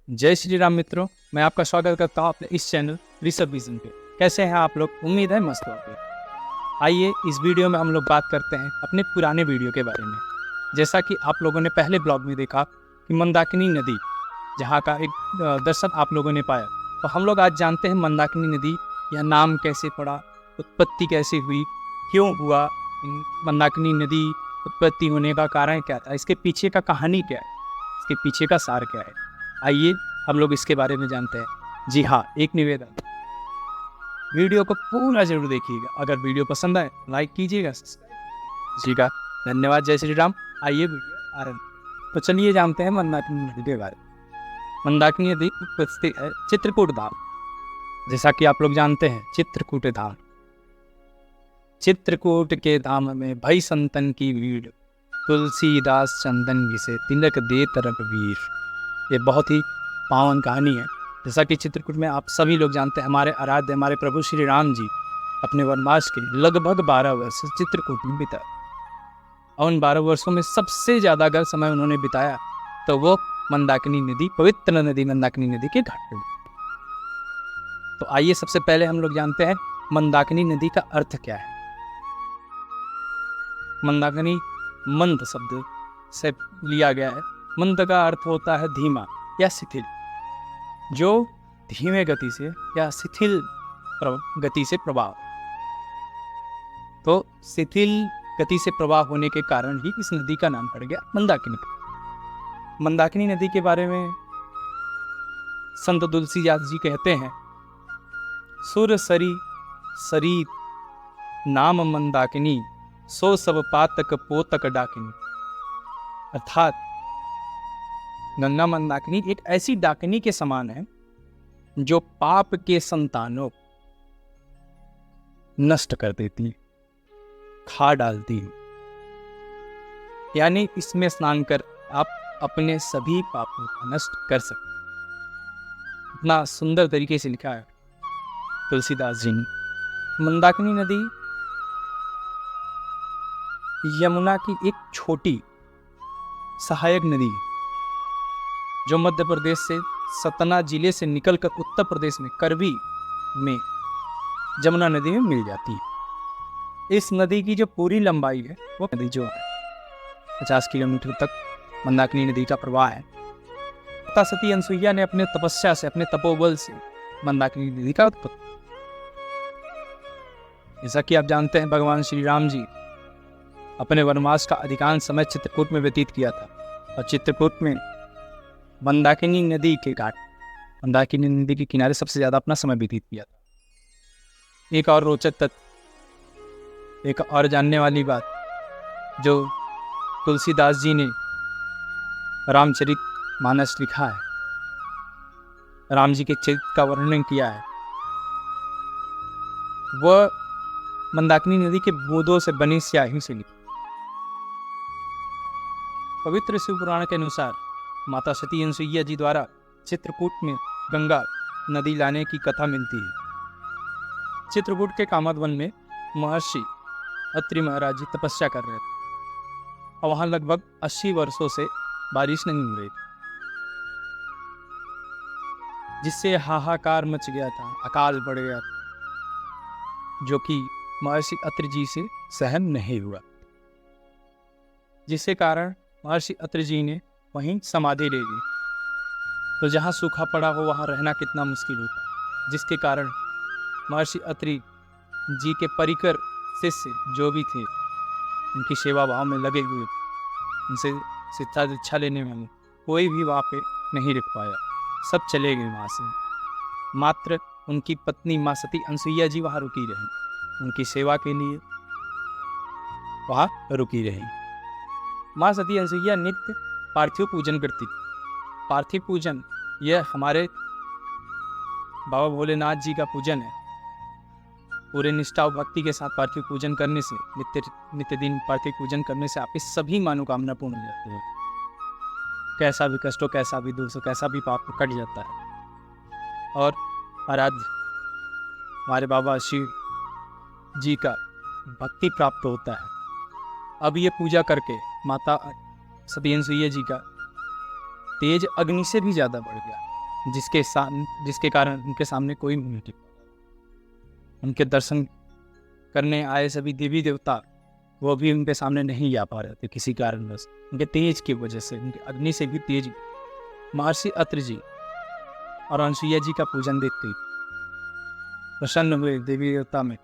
जय श्री राम मित्रों, मैं आपका स्वागत करता हूँ अपने इस चैनल ऋषभ विजन पे। कैसे हैं आप लोग? उम्मीद है मस्त होंगे। आइए इस वीडियो में हम लोग बात करते हैं अपने पुराने वीडियो के बारे में। जैसा कि आप लोगों ने पहले ब्लॉग में देखा कि मंदाकिनी नदी जहाँ का एक दर्शन आप लोगों ने पाया, तो हम लोग आज जानते हैं मंदाकिनी नदी यह नाम कैसे पड़ा, उत्पत्ति कैसे हुई, क्यों हुआ, मंदाकिनी नदी उत्पत्ति होने का कारण क्या था, इसके पीछे का कहानी क्या है, इसके पीछे का सार क्या है। आइए हम लोग इसके बारे में जानते हैं। जी हाँ, एक निवेदन, वीडियो को पूरा जरूर देखिएगा। अगर वीडियो पसंद आए लाइक कीजिएगा, जी का धन्यवाद। जय श्री राम। आइए वीडियो आरंभ। तो चलिए जानते हैं मंदाकिनी नदी के बारे में। मंदाकिनी नदी स्थित है चित्रकूट धाम। जैसा कि आप लोग जानते हैं चित्रकूट धाम, चित्रकूट के धाम में भई संतन की भीड़, तुलसीदास चंदन विसे तिलक दे तरफ वीर। ये बहुत ही पावन कहानी है। जैसा कि चित्रकूट में आप सभी लोग जानते हैं, हमारे आराध्य हमारे प्रभु श्री राम जी अपने वनवास के लगभग 12 वर्ष चित्रकूट में बिताए। और उन 12 वर्षों में सबसे ज़्यादा अगर समय उन्होंने बिताया तो वो मंदाकिनी नदी, पवित्र नदी मंदाकिनी नदी के घाट पर। तो आइए सबसे पहले हम लोग जानते हैं मंदाकिनी नदी का अर्थ क्या है। मंदाकिनी मंद शब्द से लिया गया है। मंद का अर्थ होता है धीमा या शिथिल, जो धीमे गति से या शिथिल गति से प्रवाह। तो शिथिल गति से प्रवाह होने के कारण ही इस नदी का नाम पड़ गया मंदाकिनी। मंदाकिनी नदी के बारे में संत तुलसीदास जी कहते हैं, सुर सरी सरीत नाम मंदाकिनी, सो सब पातक पोतक डाकिनी। अर्थात गंगा मंदाकिनी एक ऐसी डाकिनी के समान है जो पाप के संतानों नष्ट कर देती, खा डालती। यानी इसमें स्नान कर आप अपने सभी पापों को नष्ट कर सकते। इतना सुंदर तरीके से लिखा है तुलसीदास जी ने। मंदाकिनी नदी यमुना की एक छोटी सहायक नदी जो मध्य प्रदेश से सतना जिले से निकलकर उत्तर प्रदेश में करवी में जमुना नदी में मिल जाती है। इस नदी की जो पूरी लंबाई है वो नदी जो है 50 किलोमीटर तक मंदाकिनी नदी का प्रवाह है। माता सती अनसुईया ने अपने तपस्या से, अपने तपोबल से मंदाकिनी नदी का उत्पत्ति। जैसा कि आप जानते हैं भगवान श्री राम जी अपने वनवास का अधिकांश समय चित्रकूट में व्यतीत किया था, और चित्रकूट में मंदाकिनी नदी के घाट, मंदाकिनी नदी के किनारे सबसे ज्यादा अपना समय व्यतीत किया था। एक और रोचक तथ्य, एक और जानने वाली बात, जो तुलसीदास जी ने रामचरित मानस लिखा है, राम जी के चरित्र का वर्णन किया है, वह मंदाकिनी नदी के बूंदों से बनी स्याही से लिखा। पवित्र शिव पुराण के अनुसार माता सती अनसुईया जी द्वारा चित्रकूट में गंगा नदी लाने की कथा मिलती है। चित्रकूट के कामद वन में महर्षि अत्रि महाराज जी तपस्या कर रहे थे, और वहां लगभग 80 वर्षों से बारिश नहीं हो रही थी, जिससे हाहाकार मच गया था, अकाल पड़ गया था, जो कि महर्षि अत्रि जी से सहन नहीं हुआ, जिसके कारण महर्षि अत्रि जी ने वहीं समाधि ले ली। तो जहाँ सूखा पड़ा हो वहाँ रहना कितना मुश्किल होता, जिसके कारण महर्षि अत्रि जी के परिकर शिष्य जो भी थे, उनकी सेवा भाव में लगे हुए, उनसे शिक्षा दीक्षा लेने में कोई भी वहाँ पे नहीं रुक पाया, सब चले गए वहाँ से। मात्र उनकी पत्नी माँ सती अनसुईया जी वहाँ रुकी रही, उनकी सेवा के लिए वहाँ रुकी रही। माँ सती अनसुईया नित्य पार्थिव पूजन करती थी। पार्थिव पूजन यह हमारे बाबा भोलेनाथ जी का पूजन है। पूरे निष्ठा और भक्ति के साथ पार्थिव पूजन करने से, नित्य दिन पार्थिव पूजन करने से आपकी सभी मनोकामना पूर्ण हो जाती है। कैसा भी कष्ट हो, कैसा भी दुख हो, कैसा भी पाप कट जाता है। और आराध्य हमारे बाबा शिव जी का भक्ति प्राप्त होता है। अब ये पूजा करके माता सती अनसुईया जी का तेज अग्नि से भी ज़्यादा बढ़ गया। जिसके कारण उनके सामने कोई मुंह नहीं टिक पाता। उनके दर्शन करने आए सभी देवी देवता वो भी उनके सामने नहीं आ पा रहे थे किसी कारणवश, उनके तेज की वजह से, उनके अग्नि से भी तेज। महर्षि अत्रि जी और अनसुईया जी का पूजन देखते प्रसन्न हुए देवी देवता में।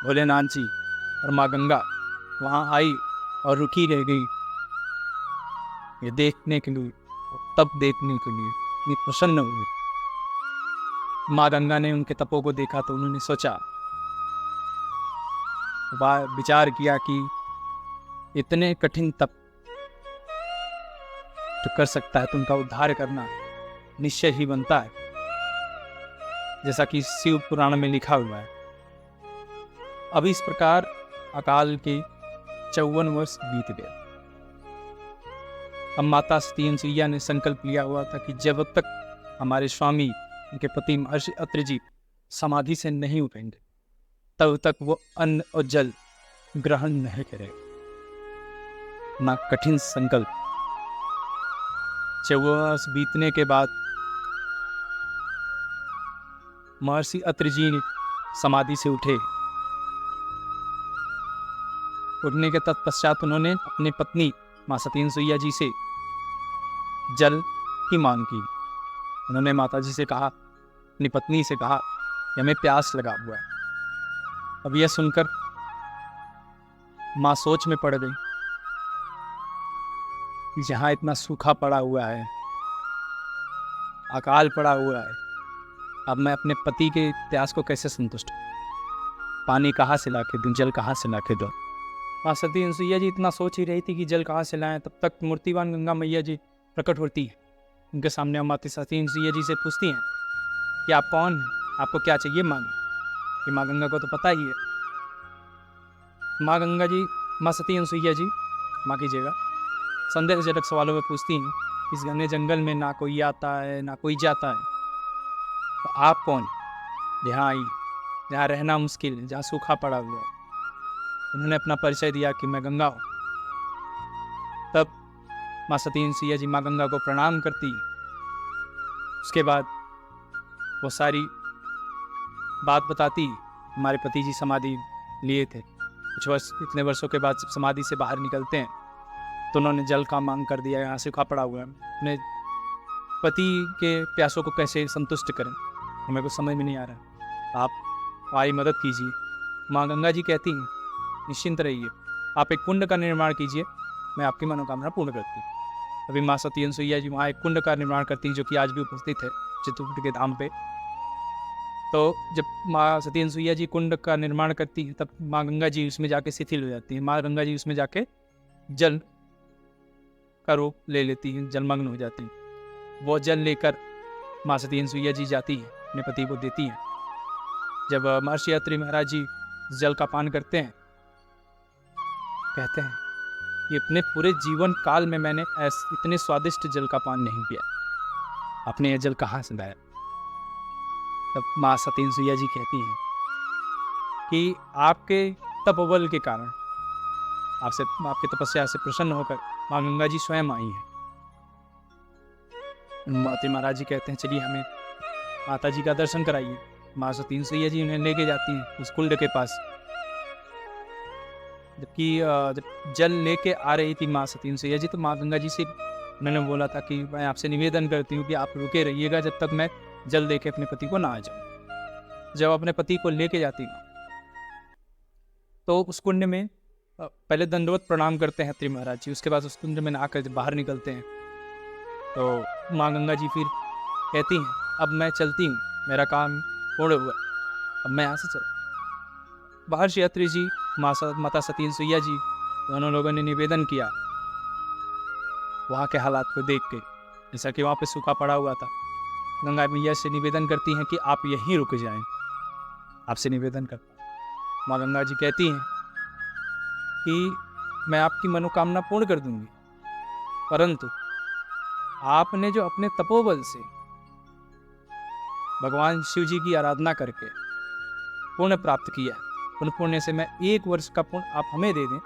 भोलेनाथ जी और माँ गंगा वहाँ आई और रुकी रह गई ये देखने के लिए, तप देखने के लिए इतनी प्रसन्न हुई। माँ गंगा ने उनके तपों को देखा तो उन्होंने सोचा, विचार किया कि इतने कठिन तप जो कर सकता है तो उनका उद्धार करना निश्चय ही बनता है, जैसा कि शिव पुराण में लिखा हुआ है। अब इस प्रकार अकाल के 54 वर्ष बीत गए। अब माता सती अनसुईया ने संकल्प लिया हुआ था कि जब तक हमारे स्वामी उनके पति महर्षि अत्रि जी समाधि से नहीं उठेंगे तब तक वो अन्न और जल ग्रहण नहीं करेगा। ना कठिन संकल्प। 54 वर्ष बीतने के बाद महर्षि अत्रि जी समाधि से उठे। उठने के तत्पश्चात उन्होंने अपनी पत्नी माँ सती अनसुईया जी से जल की मांग की। उन्होंने माता जी से कहा, अपनी पत्नी से कहा कि हमें प्यास लगा हुआ है। अब यह सुनकर माँ सोच में पड़ गई कि जहाँ इतना सूखा पड़ा हुआ है, अकाल पड़ा हुआ है, अब मैं अपने पति के प्यास को कैसे संतुष्ट करूं? पानी कहाँ से ला के दूं, जल कहाँ से ला के दूं? माँ सती अनसुईया जी इतना सोच ही रही थी कि जल कहाँ से लाएं। तब तक मूर्तिवान गंगा मैया जी प्रकट होती है। उनके सामने माता सती अनसुईया जी से पूछती हैं कि आप कौन हैं, आपको क्या चाहिए मांगे। कि माँ गंगा को तो पता ही है। माँ सती अनसुईया जी माँ कीजिएगा संदेहजनक सवालों में पूछती हैं, इस घने जंगल में ना कोई आता है ना कोई जाता है, तो आप कौन? यहाँ आई, जहाँ रहना मुश्किल है, जहाँ सूखा पड़ा हुआ है। उन्होंने अपना परिचय दिया कि मैं गंगा हूँ। तब माँ सती अनसुईया जी माँ गंगा को प्रणाम करती। उसके बाद वो सारी बात बताती। हमारे पति जी समाधि लिए थे, कुछ वर्ष, इतने वर्षों के बाद जब समाधि से बाहर निकलते हैं तो उन्होंने जल का मांग कर दिया, यहाँ सूखा पड़ा हुआ है, अपने पति के प्यासों को कैसे संतुष्ट करें, हमें कुछ समझ में नहीं आ रहा, आप हमारी मदद कीजिए। माँ गंगा जी कहती हैं, निश्चिंत रहिए, आप एक कुंड का निर्माण कीजिए, मैं आपकी मनोकामना पूर्ण करती हूँ। अभी माँ सती अनसुईया जी वहाँ एक कुंड का निर्माण करती हैं, जो कि आज भी उपस्थित है चित्रकूट के धाम पे। तो जब माँ सती अनसुईया जी कुंड का निर्माण करती हैं तब माँ गंगा जी उसमें जाके शिथिल हो जाती हैं। माँ गंगा जी उसमें जाके जल का रूप ले लेती हैं, जलमग्न हो जाती हैं। वो जल लेकर माँ सती अनसुईया जी जाती हैं, अपने पति को देती हैं। जब महर्षि अत्रि महाराज जी जल का पान करते हैं, कहते हैं कि अपने पूरे जीवन काल में मैंने इतने स्वादिष्ट जल का पान नहीं किया, आपने यह जल कहाँ से लाया? तब माँ सती अनसुईया जी कहती हैं कि आपके तपोबल के कारण, आपके तपस्या से प्रसन्न होकर माँ गंगा जी स्वयं आई हैं। अत्रि महाराज जी कहते हैं, चलिए हमें माता जी का दर्शन कराइए। माँ सती अनसुईया जी उन्हें लेके जाती हैं उस कुंड के पास। जबकि जब जल लेके आ रही थी माँ सती अनसुईया जी, तो माँ गंगा जी से उन्होंने बोला था कि मैं आपसे निवेदन करती हूँ कि आप रुके रहिएगा जब तक मैं जल लेके अपने पति को ना आ जाऊँ। जब अपने पति को लेके जाती हूँ तो उस कुंड में पहले दंडवत प्रणाम करते हैं अत्रि महाराज जी। उसके बाद उस कुंड में नहाकर बाहर निकलते हैं तो माँ गंगा जी फिर कहती हैं, अब मैं चलती हूँ, मेरा काम पूर्ण हुआ, अब मैं यहाँ से चल। महर्षि अत्रि जी, माता सती अनसुईया जी, दोनों लोगों ने निवेदन किया वहाँ के हालात को देख के, जैसा कि वहाँ पे सूखा पड़ा हुआ था। गंगा मैया से निवेदन करती हैं कि आप यहीं रुक जाएं, आपसे निवेदन करता। माँ गंगा जी कहती हैं कि मैं आपकी मनोकामना पूर्ण कर दूंगी, परंतु आपने जो अपने तपोबल से भगवान शिव जी की आराधना करके पुण्य प्राप्त किया, उन पुण्य से मैं 1 वर्ष का पुण्य आप हमें दे दें,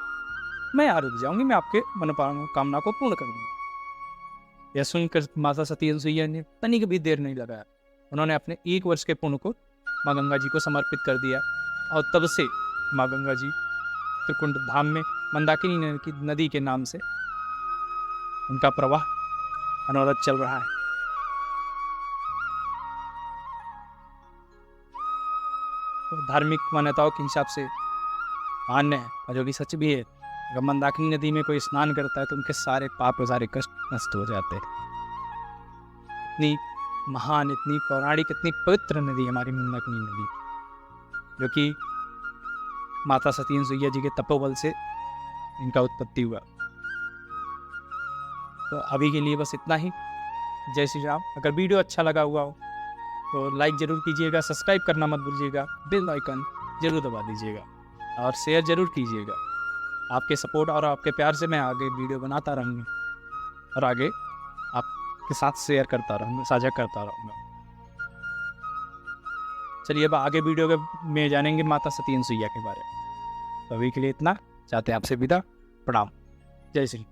मैं यहाँ रुक जाऊंगी, मैं आपके मनोकामना को पूर्ण कर दूंगी। यह सुनकर माता सती अनसुईया ने तनिक भी देर नहीं लगाया। उन्होंने अपने 1 वर्ष के पुण्य को माँ गंगा जी को समर्पित कर दिया और तब से माँ गंगा जी त्रिकुंड धाम में मंदाकिनी नदी के नाम से उनका प्रवाह अनवरत चल रहा है। तो धार्मिक मान्यताओं के हिसाब से मान्य है और जो कि सच भी है, अगर मंदाकिनी नदी में कोई स्नान करता है तो उनके सारे पाप और सारे कष्ट नष्ट हो जाते हैं। इतनी महान, इतनी पौराणिक, इतनी पवित्र नदी है हमारी मंदाकिनी नदी, जो कि माता सती अनसुईया जी के तपोबल से इनका उत्पत्ति हुआ। तो अभी के लिए बस इतना ही। जय श्री राम। अगर वीडियो अच्छा लगा हुआ हो तो लाइक ज़रूर कीजिएगा, सब्सक्राइब करना मत भूलिएगा, बेल आइकन ज़रूर दबा दीजिएगा और शेयर ज़रूर कीजिएगा। आपके सपोर्ट और आपके प्यार से मैं आगे वीडियो बनाता रहूँगा और आगे आपके साथ शेयर करता रहूँगा, साझा करता रहूँगा। चलिए अब आगे वीडियो में जानेंगे माता सती अनसुईया के बारे में। तो अभी के लिए इतना, चाहते हैं आपसे विदा। प्रणाम। जय श्री।